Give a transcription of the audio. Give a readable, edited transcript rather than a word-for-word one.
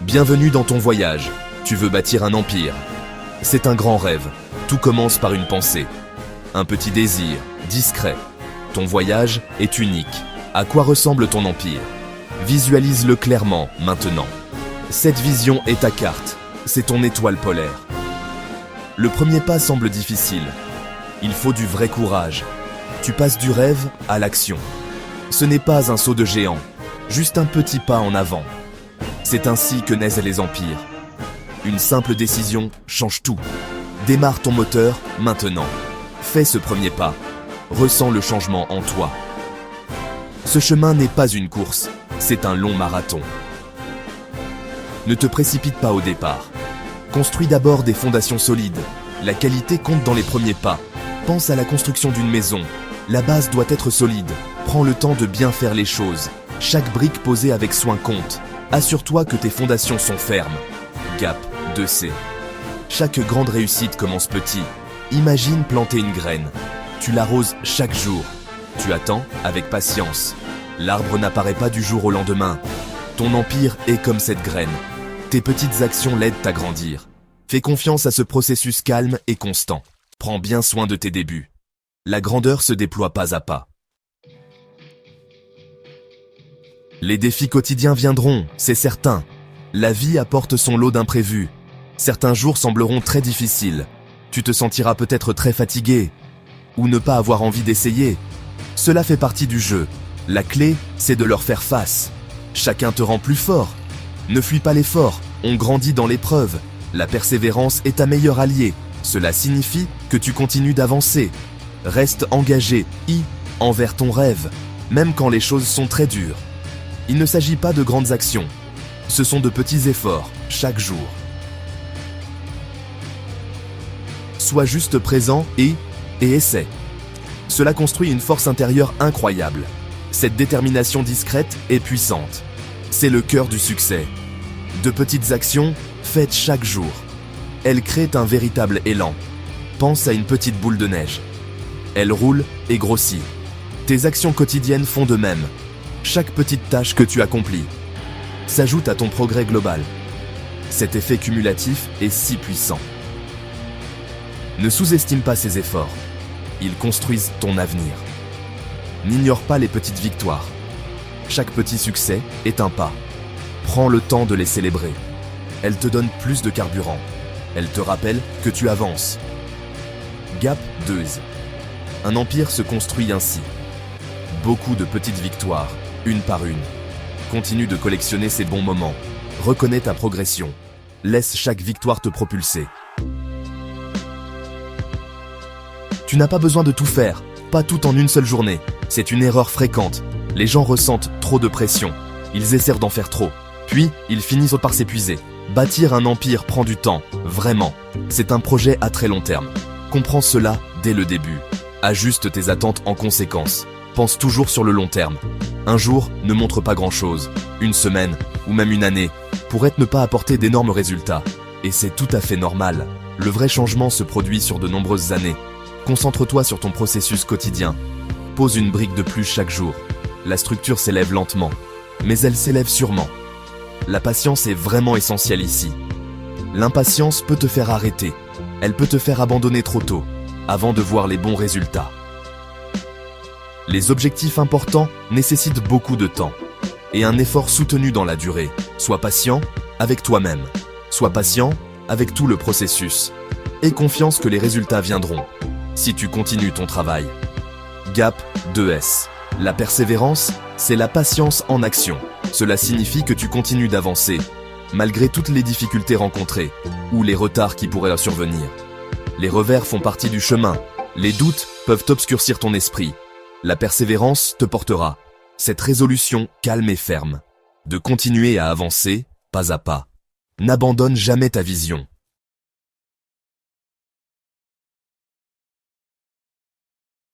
Bienvenue dans ton voyage. Tu veux bâtir un empire. C'est un grand rêve. Tout commence par une pensée. Un petit désir, discret. Ton voyage est unique. À quoi ressemble ton empire? Visualise-le clairement, maintenant. Cette vision est ta carte. C'est ton étoile polaire. Le premier pas semble difficile. Il faut du vrai courage. Tu passes du rêve à l'action. Ce n'est pas un saut de géant, juste un petit pas en avant. C'est ainsi que naissent les empires. Une simple décision change tout. Démarre ton moteur maintenant. Fais ce premier pas. Ressens le changement en toi. Ce chemin n'est pas une course, c'est un long marathon. Ne te précipite pas au départ. Construis d'abord des fondations solides. La qualité compte dans les premiers pas. Pense à la construction d'une maison. La base doit être solide. Prends le temps de bien faire les choses. Chaque brique posée avec soin compte. Assure-toi que tes fondations sont fermes. Gap 2C. Chaque grande réussite commence petit. Imagine planter une graine. Tu l'arroses chaque jour. Tu attends avec patience. L'arbre n'apparaît pas du jour au lendemain. Ton empire est comme cette graine. Tes petites actions l'aident à grandir. Fais confiance à ce processus calme et constant. Prends bien soin de tes débuts. La grandeur se déploie pas à pas. Les défis quotidiens viendront, c'est certain. La vie apporte son lot d'imprévus. Certains jours sembleront très difficiles. Tu te sentiras peut-être très fatigué, ou ne pas avoir envie d'essayer. Cela fait partie du jeu. La clé, c'est de leur faire face. Chacun te rend plus fort. Ne fuis pas l'effort, on grandit dans l'épreuve. La persévérance est ta meilleure alliée. Cela signifie que tu continues d'avancer. Reste engagé, envers ton rêve, même quand les choses sont très dures. Il ne s'agit pas de grandes actions. Ce sont de petits efforts, chaque jour. Sois juste présent et essaie. Cela construit une force intérieure incroyable. Cette détermination discrète est puissante. C'est le cœur du succès. De petites actions, faites chaque jour. Elles créent un véritable élan. Pense à une petite boule de neige. Elle roule et grossit. Tes actions quotidiennes font de même. Chaque petite tâche que tu accomplis s'ajoute à ton progrès global. Cet effet cumulatif est si puissant. Ne sous-estime pas ces efforts. Ils construisent ton avenir. N'ignore pas les petites victoires. Chaque petit succès est un pas. Prends le temps de les célébrer. Elles te donnent plus de carburant. Elles te rappellent que tu avances. Gap 2. Un empire se construit ainsi. Beaucoup de petites victoires, une par une. Continue de collectionner ces bons moments. Reconnais ta progression. Laisse chaque victoire te propulser. Tu n'as pas besoin de tout faire, pas tout en une seule journée. C'est une erreur fréquente. Les gens ressentent trop de pression. Ils essaient d'en faire trop. Puis, ils finissent par s'épuiser. Bâtir un empire prend du temps, vraiment. C'est un projet à très long terme. Comprends cela dès le début. Ajuste tes attentes en conséquence. Pense toujours sur le long terme. Un jour ne montre pas grand-chose. Une semaine, ou même une année, pourrait ne pas apporter d'énormes résultats. Et c'est tout à fait normal. Le vrai changement se produit sur de nombreuses années. Concentre-toi sur ton processus quotidien. Pose une brique de plus chaque jour. La structure s'élève lentement, mais elle s'élève sûrement. La patience est vraiment essentielle ici. L'impatience peut te faire arrêter. Elle peut te faire abandonner trop tôt, avant de voir les bons résultats. Les objectifs importants nécessitent beaucoup de temps et un effort soutenu dans la durée. Sois patient avec toi-même. Sois patient avec tout le processus. Aie confiance que les résultats viendront si tu continues ton travail. Gap 2S. La persévérance, c'est la patience en action. Cela signifie que tu continues d'avancer, malgré toutes les difficultés rencontrées ou les retards qui pourraient survenir. Les revers font partie du chemin. Les doutes peuvent obscurcir ton esprit. La persévérance te portera. Cette résolution calme et ferme. De continuer à avancer, pas à pas. N'abandonne jamais ta vision.